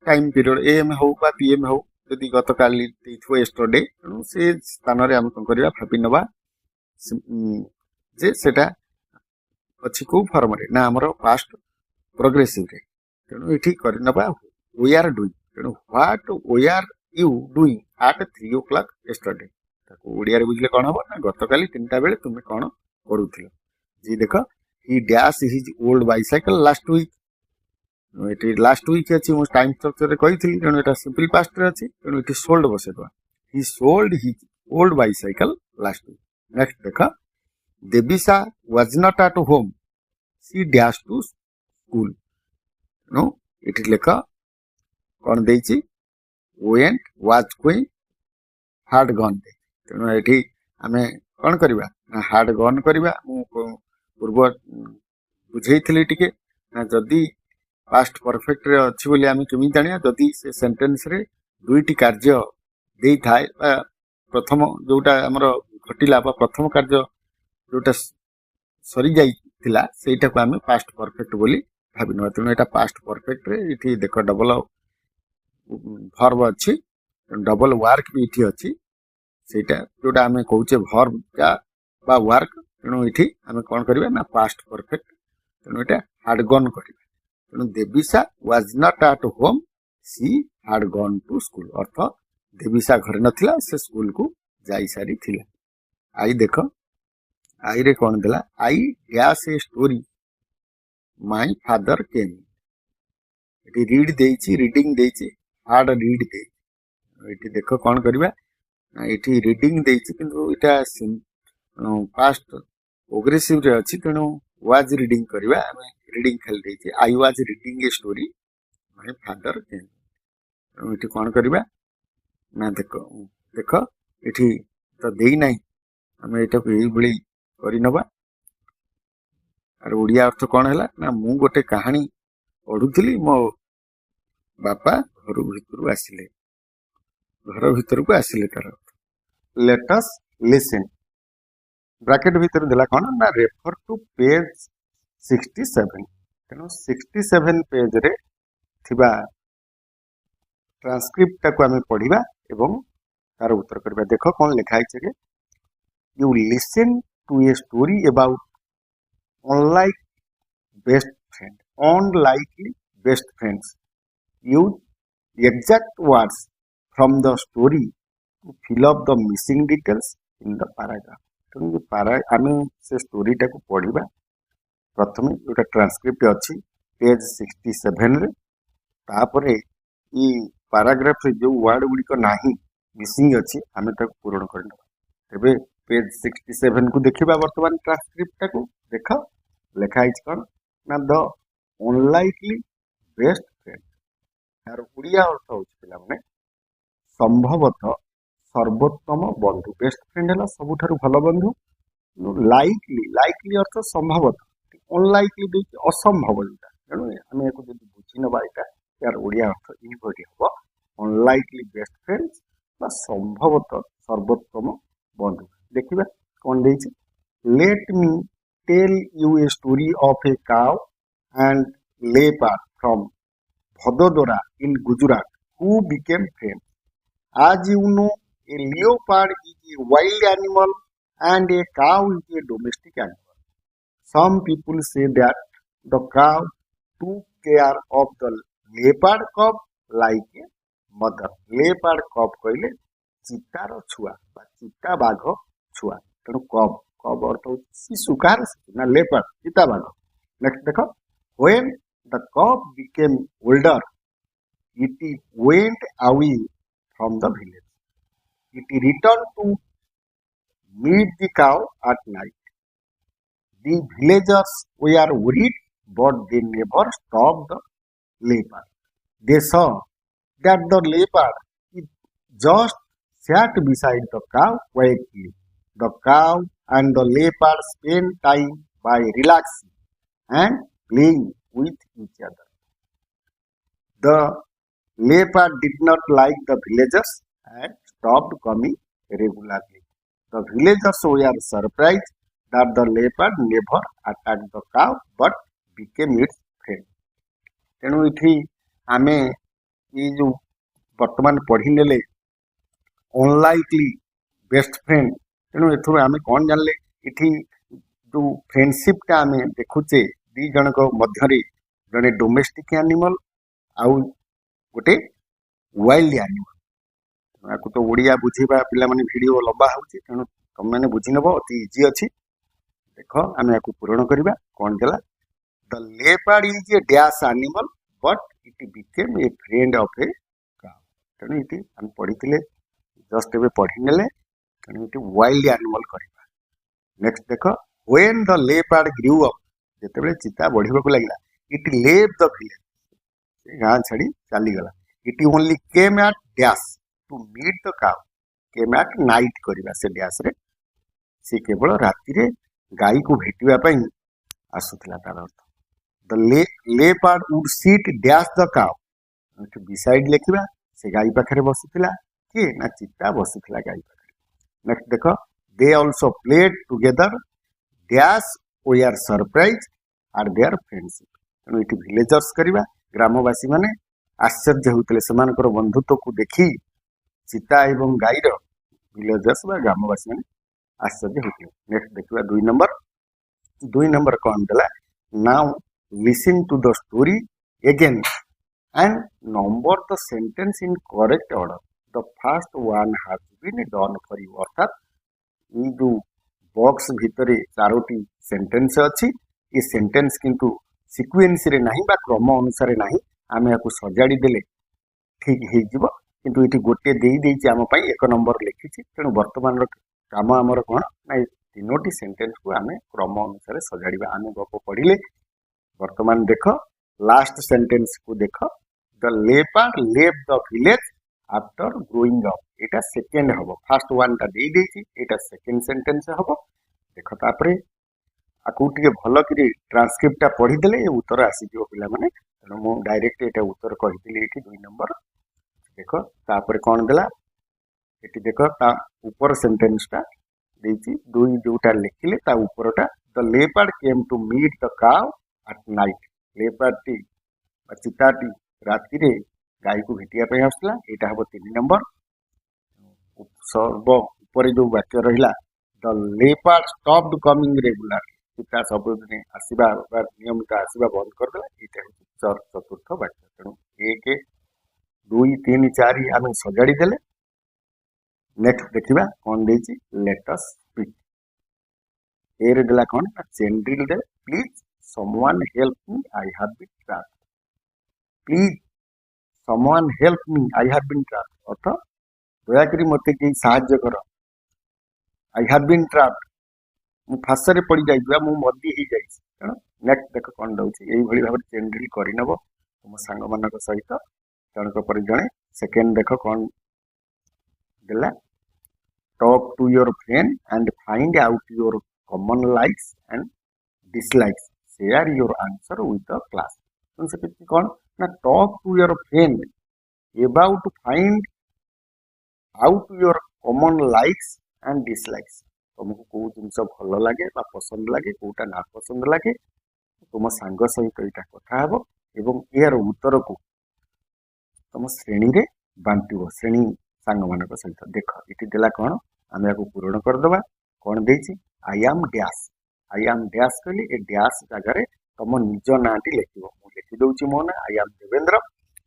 टाइम पीरियड एएम हो बा पीएम हो यदि गत काली देथिबो यस्टरडे तेणु से स्थान रे हम कोन करिया भाबी नबा जे सेटा अछि को फॉर्म रे ना हमरो पास्ट प्रोग्रेसिव रे तेणु एठी करि नबा वी आर डूइंग तेणु what we are you doing at 3 o'clock yesterday ताको ओडिया रे बुझले कोन हबो ना गत काली 3टा बेले तुमे कोन करूथिलो जी देखो he dash his old bicycle last week एटी लास्ट वीक अछि मो टाइम स्ट्रक्चर रे कहिथिली तेणु एटा सिंपल पास्ट रे अछि तेणु एटी सोल्ड बसे दवा he sold his old bicycle last week next देखो Devisa was not at home C dash to school नो एटी लेखा कोन देछि went was going had gone दे तेणु एठी आमे कोन करबा ना हार्ड गन करबा मु पूर्व बुझेइथिली टिके ना जदी पास्ट परफेक्ट रे अछि बोली आमे केमि जानिया जदी से सेंटेंस रे दुईटी कार्य देई थाए प्रथम जोटा हमर घटिला बा प्रथम कार्य जोटा सरी जाई थिला सेटा को आमे पास्ट परफेक्ट बोली भाबिनो तेणु एटा पास्ट परफेक्ट रे इठी देखो डबल वर्ब अछि डबल वर्क भी इठी अछि सेटा जोटा आमे कहूचे वर्ब का बा वर्क तेणु इठी आमे कोन करबा ना पास्ट परफेक्ट तेणु एटा हार्ड गन करबा तेणु Devisa was not at home C had gone to school अर्थ देविसा घर नथिला से स्कूल को जाई सारी थिला आई देखो आई रे कोन देला I dash a story my father came एटी रीड देछि रीडिंग देछि हार्ड रीड दे एटी देखो कोन करबा एटी रीडिंग देछि किंतु एटा पास्ट प्रोग्रेसिव रे अछि तेणु वाज रीडिंग करबा आमे रीडिंग खाली देछि I was reading a story my father came एटी कोन करबा ना देखो देखो एठी तो देई नाही आमे एटा को एई बळी करि नबा आर ओडिया अर्थ कोन हैला ना मु गोटे कहानी पढुथिली मो बापा घर भीतर को आसिले तार लेट अस लिसन ब्रैकेट भीतर देला कोन ना रेफर टू पेज 67 तेनो 67 पेज रे थिबा ट्रांसक्रिप्ट को हमें पढ़िबा एवं तार उत्तर करबा देखो कोन लिखा छै के you listen to a story about unlike best friend unlikely best friends use the exact words from the story to fill up the missing details in the paragraph तो आमे से स्टोरी टाको पढ़िबा प्रथमे जोटा ट्रांसक्रिप्ट अछि पेज 67 रे तापरे ई paragraph रे जो वर्ड गुडी को नाही मिसिंग अछि आमे ताको पूर्ण करना तबे पेज 67 को देखिबा वर्तमान ट्रांसक्रिप्ट टाको देखो लेखा अछि कोन ना द अनलाइकली बेस्ट फ्रेंड यार उड़िया अर्थ होछि पिला माने संभवतः सर्वोत्तम बंधु बेस्ट फ्रेंड हला सबुठारु भलो बंधु लाइकली अर्थ संभवतः अनलाइकली दे असंभव जोटा तेणु आमे एको जदि बुझी नबा एटा यार उड़िया अर्थ इ बडी हबो अनलाइकली बेस्ट फ्रेंड्स बा संभवतः सर्वोत्तम बंधु देखिबा कोन देछि let me tell you a story of a cow and leopard from Vadodara in Gujarat, who became famous. As you know, a leopard is a wild animal and a cow is a domestic animal. Some people say that the cow took care of the leopard cub like a mother. Leopard cub कहले चितार छुआ बा चिता बाघ छुआ तेणु कब अर्थ शिशु car ना लेपर्ड चिता बाघ नेक्स्ट देखो when the cub became older, it went away from the village. It returned to meet the cow at night. The villagers were worried, but they never stopped the leopard. They saw that the leopard just sat beside the cow quietly. The cow and the leopard spent time by relaxing and playing with each other. The leopard did not like the villagers and stopped coming regularly. The villagers were surprised that the leopard never attacked the cow but became its friend. तेणु इठी आमे ये जो वर्तमान पढ़ी नेले unlikely best friend तेणु एथुर आमे कौन जानले इठी जो फ्रेंडशिप टा आमे देखुचे दी जनक मध्यरे जने डोमेस्टिक एनिमल आउ गोटे वाइल्ड एनिमल याकू तो ओडिया बुझीबा पिला माने वीडियो लंबा होउची तेणु तुम माने बुझी नबो अति इजी अछि देखो आमे याकू पूर्ण करबा कौन देला the leopard is a dash animal but it became a friend of a cow तेणु इटी हम पढ़िथिले जस्ट एबे पढ़ी नेले तेणु इटी वाइल्ड एनिमल करबा नेक्स्ट देखो when the leopard grew up जेतेबेले चिता बढ़िबा को लागला इट लेव द विलेज गां छड़ी चली गला it only came at dash to meet the cow came at night करबा से डैश रे से केवल राति रे गाई को भेटिबा पई आसुथिला तार अर्थ the leopard would sit dash the cow beside लेखिबा से गाई पाखरे बसुथिला कि ना चिता बसुथिला गाई पाखरे नेक्स्ट देखो they also played together dash we are surprise are there friendship तेणु इटी विलेजर्स करबा ग्रामवासी माने आश्चर्य होतले समानकर बंधुत्व को देखी चिता एवं गाईर विलेजर्स बा ग्रामवासी माने आश्चर्य होतले नेक्स्ट देखिबा दुई नंबर कौन देला now listen to the story again and number the sentence in correct order. The first one has been done for you. अर्थात ये जो बॉक्स भितरे चारोटी सेंटेंस अच्छी ये सेंटेंस किंतु सीक्वेंस रे नहीं बा क्रम अनुसार नहीं आमे याकू सजाड़ी देले ठीक हे जिवो किंतु इठी गोटे देई देई आम पई एक नंबर लिखिछि तेणु वर्तमान रो काम हमर कोन ना तीनोटी सेंटेंस को आमे क्रम अनुसार सजाड़ीबा आमे गप पढिले वर्तमान देखो लास्ट सेंटेंस को देखो the leopard left the village after growing up Etah second हबो फर्स्ट वन ता देई देछि एटा सेकंड सेंटेंस हबो देखो तापरे आकू टिके भलो करी ट्रांसक्रिप्ट ता पढी देले उत्तर आसी दियो पिला माने तनो मु डायरेक्ट एटा उत्तर कहि दिले एठी 2 नंबर देखो तापरे कोन देला एठी देखो ता ऊपर सेंटेंस ता देछि दुई जोटा लिखिले ता ऊपरटा the leopard came to meet the cow at night leopard टी चिताटी राति रे गाई को भेटिया पे आसला एटा हबो 3 नंबर सर्व ऊपर जो वाक्य रहिला the leopard stopped coming regular चिता सब दिन आसीबा नियमित आसीबा बंद कर देला एटा चतुर्थ वाक्य तेणु 1 2 3 4 आमे सजाड़ी देले नेक्स्ट देखिबा कोन देछि लेट अस स्पीक एरे देला कोन सेंड्रिल दे please someone help me I have been trapped please someone help me I have been trapped अथ दया करी मते के सहाय्य कर I have been trapped मु फासरे पड़ी जाइबा मु मद्दी ही जाइछ तेणु नेक्स्ट देख कोन दउछि एई भली भाबरे सेंड्रिल करि नबो तुम सांग मानक सहित जनक पर जणे सेकंड देख कोन देला talk to your friend and find out your common likes and dislikes share your answer with the class concept कौन ना talk to your friend about find out your common likes and dislikes तुमको को जिनस भल लगे बा पसंद लगे कोटा ना पसंद लगे तुम सांग सहित एटा कथा हबो एवं यार उत्तर को तुम श्रेणी रे बांटिबो श्रेणी सांग मानक सहित देख इति देला कोन हम याको पूर्ण कर दबा कोन देछि I am dash I am dash कहली ए डैश जगह रे तुम निज नाटी लिखिबो मु लिखि दउची मो ना आई एम देवेंद्र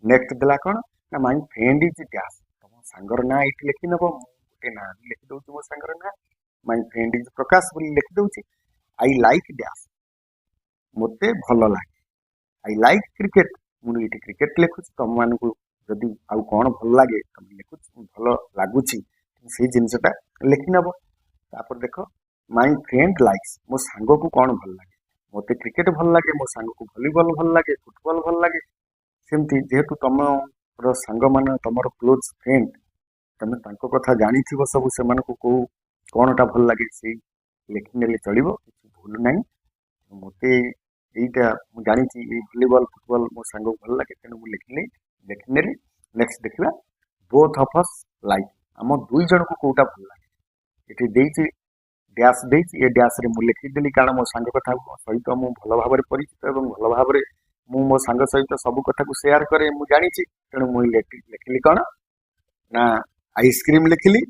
नेक्स्ट देला कोन ना माय फ्रेंड इज डैश तुम सांगर ना इति लिखि नबो गोटे ना लिखि दउची मो सांगर ना माय फ्रेंड इज प्रकाश बोली लिखि दउची आई लाइक डैश मते भलो लागे आई लाइक क्रिकेट मु इति क्रिकेट लिखुची तुम मान को जदी आउ कोन भल लागे तुम लिखुची भलो लागुची से जिनसटा लिखि नबो तापर देखो माय फ्रेंड लाइक्स मो सांग को कौन भल लगे मते क्रिकेट भल लगे मो सांग को वॉलीबॉल भल लगे फुटबॉल भल लगे सेमती जेहेतु तुम सांग मान तुम क्लोज फ्रेंड तमे तांको कथा जानी थिबो सब से मान को कोनटा भल लगे से लिखनेले चलिबो किछ भूल नाही मते एटा मु जानी छी ए वॉलीबॉल फुटबॉल मो सांग को भल लगे तेनु मु लिखनेले नेक्स्ट देखिबा बोथ ऑफ अस लाइक हम दुई जन को कोटा भल लगे ଏଠି ଦେଇଛି ଡ୍ୟାସ୍ ଦେଇଛି, ଏ ଡ୍ୟାସ୍ ରେ ମୁଁ ଲେଖିଦେଲି କାରଣ ମୋ ସାଙ୍ଗ କଥା ସହିତ ମୁଁ ଭଲ ଭାବରେ ପରିଚିତ ଏବଂ ଭଲ ଭାବରେ ମୁଁ ମୋ ସାଙ୍ଗ ସହିତ ସବୁ କଥାକୁ ସେୟାର କରେ, ମୁଁ ଜାଣିଛି। ତେଣୁ ମୁଁ ଲେଖିଲି କଣ ନା ଆଇସ୍କ୍ରିମ ଲେଖିଲି,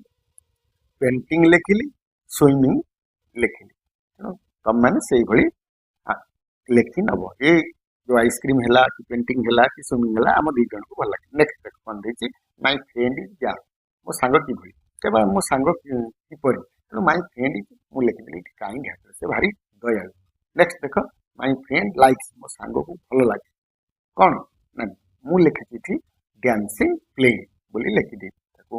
ପେଣ୍ଟିଂ ଲେଖିଲି, ସୁଇମିଂ ଲେଖିଲି। ତେଣୁ ତମମାନେ ସେଇଭଳି ଲେଖି ନବ। ଏ ଯୋଉ ଆଇସ୍କ୍ରିମ ହେଲା କି ପେଣ୍ଟିଂ ହେଲା କି ସୁଇମିଂ ହେଲା ଆମ ଦି ଜଣଙ୍କୁ ଭଲ ଲାଗେ। ନେକ୍ସଟ ଦେଖ କଣ ଦେଇଛି, ମାଇ ଫ୍ରେଣ୍ଡ ଇଜ ଜ୍ୟାକ୍। ମୋ ସାଙ୍ଗ କିଭଳି, କେବଳ ମୋ ସାଙ୍ଗ କିପରି, ତେଣୁ ମାଇ ଫ୍ରେଣ୍ଡ ଇଜ ମୁଁ ଲେଖିଦେଲି ଏଠି କାଇଣ୍ଡ ହାର୍ଟ, ସେ ଭାରି ଦୟାଳୁ। ନେକ୍ସଟ ଦେଖ ମାଇ ଫ୍ରେଣ୍ଡ ଲାଇକ୍ସ, ମୋ ସାଙ୍ଗକୁ ଭଲ ଲାଗେ କଣ ନା ମୁଁ ଲେଖିଛି ଏଠି ଡ୍ୟାନ୍ସିଂ ପ୍ଲେଇଂ ବୋଲି ଲେଖିଦେଇଛି। ତାକୁ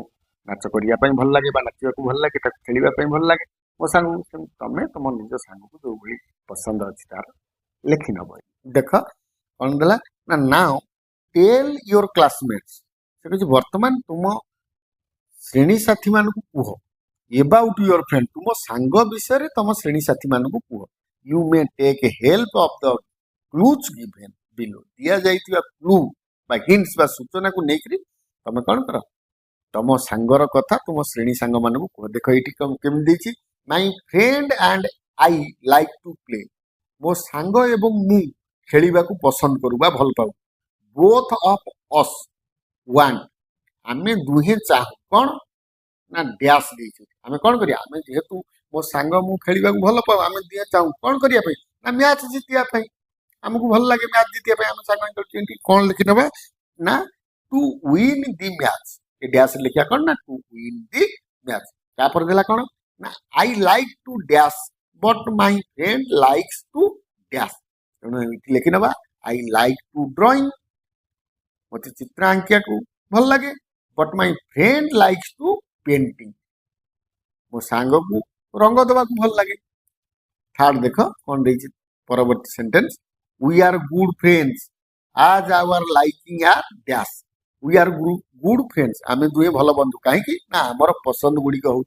ନାଚ କରିବା ପାଇଁ ଭଲ ଲାଗେ ବା ନାଚିବାକୁ ଭଲ ଲାଗେ, ତାକୁ ଖେଳିବା ପାଇଁ ଭଲ ଲାଗେ ମୋ ସାଙ୍ଗକୁ। ତମେ ତମ ନିଜ ସାଙ୍ଗକୁ ଯୋଉଭଳି ପସନ୍ଦ ଅଛି ତାର ଲେଖି ନବ। ଦେଖ କଣ ଦେଲା ନା ନାଓ ଟେଲ୍ ୟୋର କ୍ଲାସମେଟ୍ସ, ସେ କହୁଛି ବର୍ତ୍ତମାନ ତୁମ ଶ୍ରେଣୀ ସାଥୀ ମାନଙ୍କୁ କୁହ। ଏବାଉଟ୍ ୟୋର ଫ୍ରେଣ୍ଡ, ତୁମ ସାଙ୍ଗ ବିଷୟରେ ତମ ଶ୍ରେଣୀ ସାଥୀ ମାନଙ୍କୁ କୁହ। You may take help of the clues given below, ଦିଆଯାଇଥିବା କ୍ଲୁ ବା ହିଣ୍ଟସ ବା ସୂଚନାକୁ ନେଇକରି ତମେ କଣ କର, ତମ ସାଙ୍ଗର କଥା ତୁମ ଶ୍ରେଣୀ ସାଙ୍ଗ ମାନଙ୍କୁ କୁହ। ଦେଖ ଏଇଠି କେମିତି ଦେଇଛି, my friend and I like to play, ମୋ ସାଙ୍ଗ ଏବଂ ମୁଁ ଖେଳିବାକୁ ପସନ୍ଦ କରୁ ବା ଭଲ ପାଉ। ବୋଥ ଅଫ୍ ଅସ୍ ୱାନ୍, ଆମେ ଦୁହେଁ ଚାହୁଁ କଣ ନା ଡ୍ୟାସ୍ ଦେଇଛୁ, ଆମେ କଣ କରିବା, ଆମେ ଯେହେତୁ ମୋ ସାଙ୍ଗ ମୁଁ ଖେଳିବାକୁ ଭଲ ପାଉ, ଆମେ ଦୁହେଁ ଚାହୁଁ କଣ କରିବା ପାଇଁ ନା ମ୍ୟାଚ୍ ଜିତିବା ପାଇଁ। ଆମକୁ ଭଲ ଲାଗେ ମ୍ୟାଚ୍ ଜିତିବା ପାଇଁ, ଆମେ ସାଙ୍ଗ କଣ ଲେଖିନବା ନା to win the match. A dash ଲେଖିବା କଣ ନା ଟୁ ୱିନ୍ ଦି ମ୍ୟାଚ୍। ତାପରେ ଦେଲା କଣ ନା I like to dash but my friend likes to dash. ତେଣୁ ଏଠି ଲେଖିନବା ଆଇ ଲାଇକ୍ ଟୁ ଡ୍ରଇଂ, ମତେ ଚିତ୍ର ଆଙ୍କିବାକୁ ଭଲ ଲାଗେ, but my friend likes to painting, ମୋ ସାଙ୍ଗକୁ ରଙ୍ଗ ଦେବାକୁ ଭଲ ଲାଗେ। ଥାର୍ଡ ଦେଖ କଣ ଦେଇଛି ପରବର୍ତ୍ତୀ sentence, we are good friends as our liking are dash. We are good friends, आमे दुहे भल बंधु कहीं ना आमर पसंद गुड़िक हूँ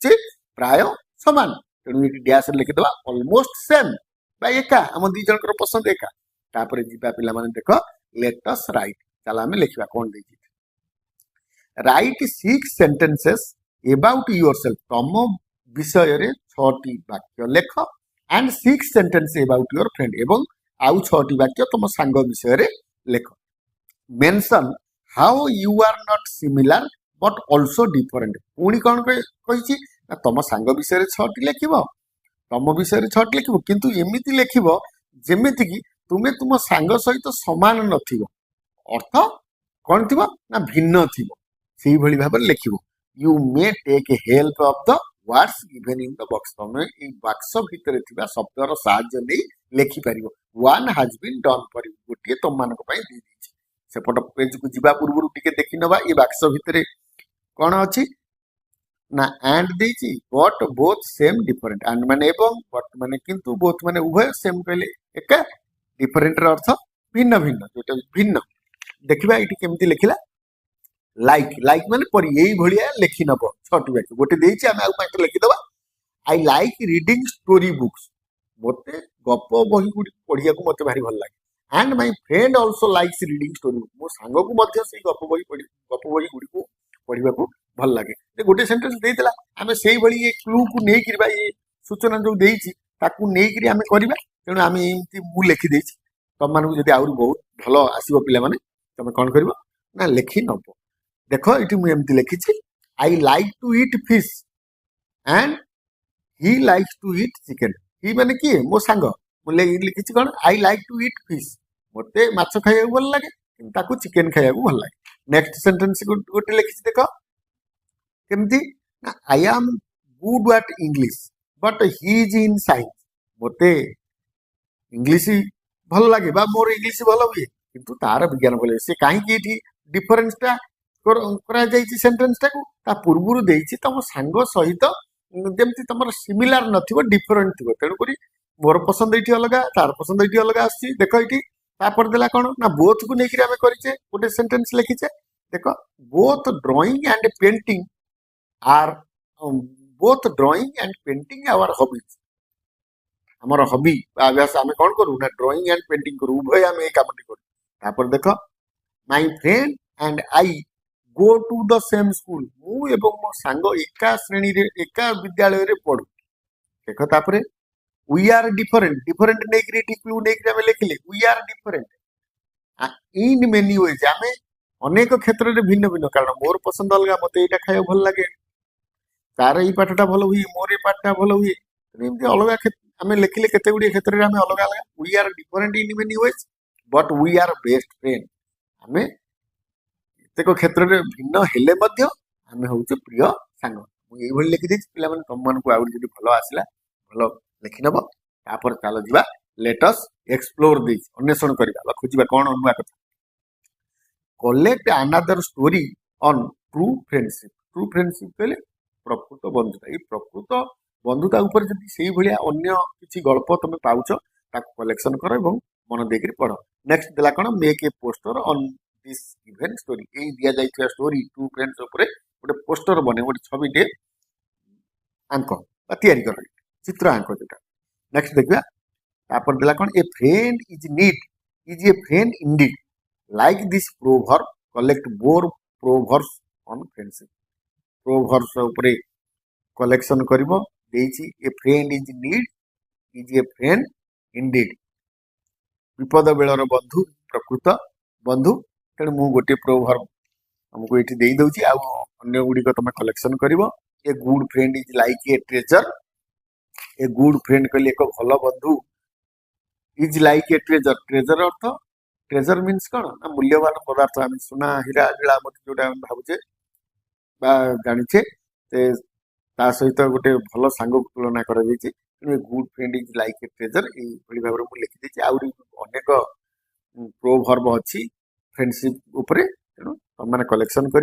प्राय समान। तेणु ये डैश लिखिदवा ऑलमोस्ट सेम बा एका, आम दी जन पसंद एका। तापर जीवा पिला माने देख लेट अस राइट, चल आमे लिखिबा कोन देछि, राइट 6 सेंटेंसेस अबाउट योरसेल्फ, तम विषय रे 6टी वाक्य लेख, and 6 sentence about your friend, एवं आउ 6टी वाक्य तुम सांग विषय रे लेख। Mention how you are not similar but also different, पुणी कौन कही तुम सांग विषय 6टी लिखिबो, तुम विषय 6टी लिखिबो, किंतु एमिति लिखिबो जेमिति कि तुमे तुम सांग सहित समान नथिबो, अर्थ कौन थिबो ना भिन्न थिबो, सेही भली भाबरे लिखिबो। You may take help of the words given in the box, तुम ए बॉक्स भितर थिबा शब्दर सहाय्य नै लिखि परिबो। One has been done for you, गोटे तुम मानक पई दी दिछि। सेपट पेज को जिबा पूर्व टिके देखि नबा ए बॉक्स भितर कोन अछि ना एंड देछि, but both same different, and माने एवं, बट माने किंतु, बोथ माने उभय, सेम कहले एका, डिफरेंट र अर्थ भिन्न भिन्न, जोटा भिन्न। देखिबा एठी केमति लिखिला, लाइक, लाइक माने परि, एई भलिया लिखि नबो 6टी वाक्य गोटे देछि, आमे आउ पांच लिखि दबा। I like reading story books, मते गप बही गुडी पढिया को मते भारी भल लागे, and my friend also likes reading story book, मो सांग को मध्य से गप बही गुडी को पढिबा को भल लागे। ए गोटे सेंटेंस देइतला, आमे सेही भली ए क्लू को नै किरबा, ए सूचना जो देइछि ताकू नै किरि आमे करिबा। तेणु आमे एमती मु लिखि देइछि, तम मानू जदि आउर बहुत भलो आसीबो पिला माने तमे कोन करिवो ना लिखि नबो। देखो इटी मु एमती लिखिछि, I like to eat fish and he likes to eat chicken. He माने की मो सांग, मु लिखिछि कोन I like to eat fish, मते माछ खाइया भल लागे, ताकू चिकन खाइया भल लागे। नेक्स्ट सेंटेंस गोटे लिखिछि, देखो केमती ना I am good at English but he is in science, मते इंग्लिश भल लागे बा मोर इंग्लिश भल हुए, किंतु तार विज्ञान भल, से काहे की एठी डिफरेंस टा करा जाइछि सेंटेंस टाकू ता पूर्वरु देइछि तम सांग सहित जेमती तमर सिमिलर नथिबो, डिफरेंट थिबो। तेणु करी मोर पसंद एठी अलगा, तार पसंद एठी अलगा आछि। देखो एठी तापर देला कोन ना बोथ को नेकरी आमे करिचे गोटे सेंटेंस लिखिचे। देखो both drawing and painting are, both drawing and painting our hobbies, हमर हॉबी अभ्यास आमे कोन करू ना ड्राइंग एंड पेंटिंग करू, उभय आमे ए कामटी करू। तापर देखो my friend and I go to the same school मु एवं मो सांग एका श्रेणी रे एका विद्यालय रे पढ़ू देख तापर वी आर डिफरेंट डिफरेंट नेकरी टिक्लू नेकरी आमे लिखले we are different in many ways आमे अनेक क्षेत्र रे भिन्न भिन्न कारण मोर पसंद अलगा मते एटा खाय भल लागे तार ई पाठटा भल हुई मोर ए पाठटा भल हुई एमती अलग आमे लिखले केते गुडी क्षेत्र रे आमे अलग अलग we are different in many ways but we are best friend आमे प्रत्येक क्षेत्र रे भिन्न हेले मध्य आमे होउचे प्रिय सांग मु एई भली लिखि देछि पिला मन तम मन को आउर जदी भलो आसिला भलो लिखि नबो तापर चालो जिबा लेट अस एक्सप्लोर दिस अन्वेषण करबा खोजिबा कोन नुवा कथा collect another story on true friendship कहले प्रकृत बंधुता ये प्रकृत बंधुता ऊपर जदि सेही भलिया अन्य किछि गल्प तमे पाउछ ताको कलेक्शन करो एवं मन देकरी पढ़ो नेक्स्ट देला कोन make a poster on this given story ए दिया जाइथिया स्टोरी ट्रू फ्रेंड्स ऊपर गोटे पोस्टर बने गोटे छविटे आंक बा तयारी करो चित्र आंक जेटा नेक्स्ट देखिबा तापर देला कोन a friend is a friend indeed like this proverb collect more proverbs on friendship proverbs ऊपर कलेक्शन करिवो देछि a friend is a friend indeed विपद बेलर बंधु प्रकृत बंधु तेणु मु गोटे प्रोवर्ब हमको ये दे दौची आ अन्य गुड़िक तुम कलेक्शन करिवो a good friend is like a good friend कहले एक भल बंधु इज लाइक ए ट्रेजर अर्थ ट्रेजर मीन्स कौन ना मूल्यवान पदार्थ आम सुना हीरा लीला जोटा भावुचे जाचे सहित गोटे भल सांग को तुलना कर good friend is like a treasure ये भाव में लिखिदी आहरी अनेक प्रोवर्ब अच्छी फ्रेंडशिप उपरे तेणु तुम कलेक्शन कर।